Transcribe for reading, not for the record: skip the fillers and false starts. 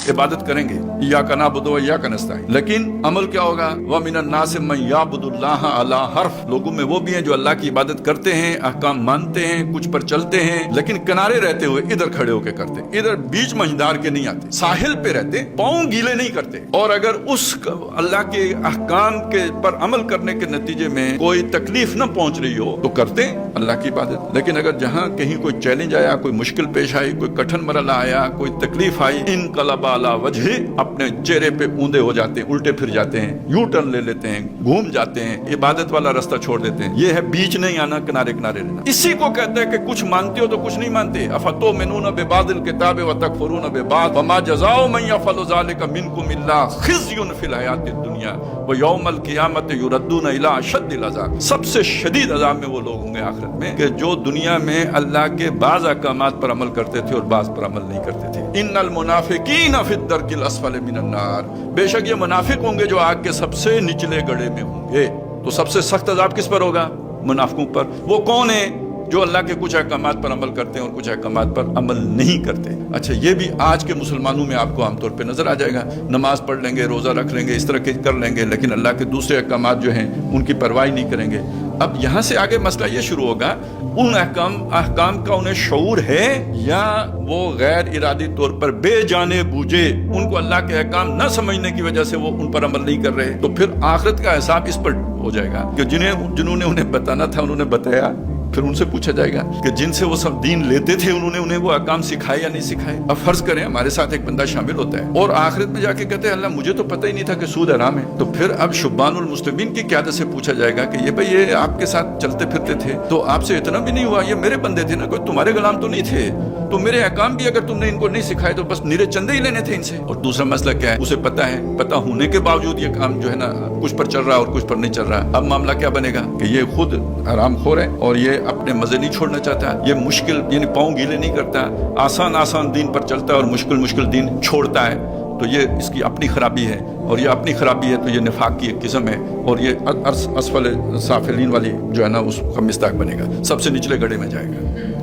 इबादत करेंगे, इय्याका नअबुदु व इय्याका नस्तईन, लेकिन अमल क्या होगा? व मिनन नासि मन यअबुदुल्लाह अला हर्फ, लोगों में वो भी हैं जो अल्लाह की इबादत करते हैं, अहकाम मानते हैं, कुछ पर चलते हैं, लेकिन किनारे रहते हुए इधर खड़े होकर करते, इधर बीच मंझदार के नहीं आते, साहिल पे रहते, पाँव गीले नहीं करते। और अगर उस अल्लाह के अहकाम के पर अमल करने के नतीजे में कोई तकलीफ न पहुंच रही हो तो करते अल्लाह की इबादत। लेकिन अगर जहां कहीं कोई चैलेंज आया, कोई मुश्किल पेश आई, कोई कठिन मरला आया, कोई तकलीफ आई, इनकलब अला वजही, अपने चेहरे पे ऊंधे हो जाते हैं, उल्टे फिर जाते हैं, यू टर्न ले लेते हैं, घूम जाते हैं, इबादत वाला रास्ता छोड़ देते हैं। ये है बीच नहीं आना, किनारे किनारे रहना। इसी को कहते हैं कि कुछ मानते हो तो कुछ नहीं मानते। अफतुमिनून बिबादिल किताबि व तकफुरून बिबाद वमा जज़ाउ मन यफअलु ज़ालिका मिनकुम इल्ला खिज़्युन फिल हयातिद दुनिया व यौमल क़ियामत युरद्दून इला अशद्दिल अज़ाब। सबसे शदीद अज़ाब में वो लोग होंगे आखिरत में कि जो दुनिया में अल्लाह के बाज़ अहकामात पर अमल करते थे और बाज़ पर अमल नहीं करते थे। इन्नल मुनाफिकीन फिद दरकिल अस्फल मिनन नार, बेशक ये मुनाफिक होंगे जो आग के सबसे निचले गड्ढे में होंगे। तो सबसे सख्त अज़ाब किस पर होगा? मुनाफिकों पर। वो कौन है? जो अल्लाह के कुछ अहकामात पर अमल करते हैं और कुछ अहकामात पर अमल नहीं करते। अच्छा, ये भी आज के मुसलमानों में आपको आमतौर पे नजर आ जाएगा। नमाज पढ़ लेंगे, रोज़ा रख लेंगे, इस तरह के कर लेंगे, लेकिन अल्लाह के दूसरे अहकामात जो हैं उनकी परवाह नहीं करेंगे। अब यहाँ से आगे मसला ये शुरू होगा, उन अहकाम का उन्हें शऊर है या वो गैर इरादी तौर पर बेजाने बूझे उनको अल्लाह के अहकाम न समझने की वजह से वो उन पर अमल नहीं कर रहे। तो फिर आखिरत का हिसाब इस पर हो जाएगा कि जिन्होंने उन्हें बताना था उन्होंने बताया, फिर उनसे पूछा जाएगा कि जिनसे वो सब दीन लेते थे उन्होंने उन्हें वो अहकाम सिखाए या नहीं सिखाए। अब फर्ज करें हमारे साथ एक बंदा शामिल होता है और आखिरत में जाके कहते हैं अल्लाह मुझे तो पता ही नहीं था कि सूद हराम है। तो फिर अब शुब्बानुल मुस्लिमीन की क़यादत से पूछा जाएगा कि ये भाई ये आपके साथ चलते फिरते थे तो आपसे इतना भी नहीं हुआ, ये मेरे बंदे थे ना, कोई तुम्हारे गुलाम तो नहीं थे, तो मेरे अहकाम भी अगर तुमने इनको नहीं सिखाए तो बस निरे चंदे ही लेने थे इनसे। और दूसरा मसला क्या है, उसे पता है, पता होने के बावजूद ये काम जो है ना कुछ पर चल रहा है और कुछ पर नहीं चल रहा। अब मामला क्या बनेगा कि ये खुद हरामखोर है और ये अपने मजे नहीं छोड़ना चाहता, ये मुश्किल यानी पाँव गीले नहीं करता, आसान दीन पर चलता है और मुश्किल दीन छोड़ता है। तो ये इसकी अपनी खराबी है और ये अपनी खराबी है तो ये निफाक की एक किस्म है और ये असफल साफिलीन वाली जो है ना उसका मिस्ताक बनेगा, सबसे निचले गड्ढे में जाएगा।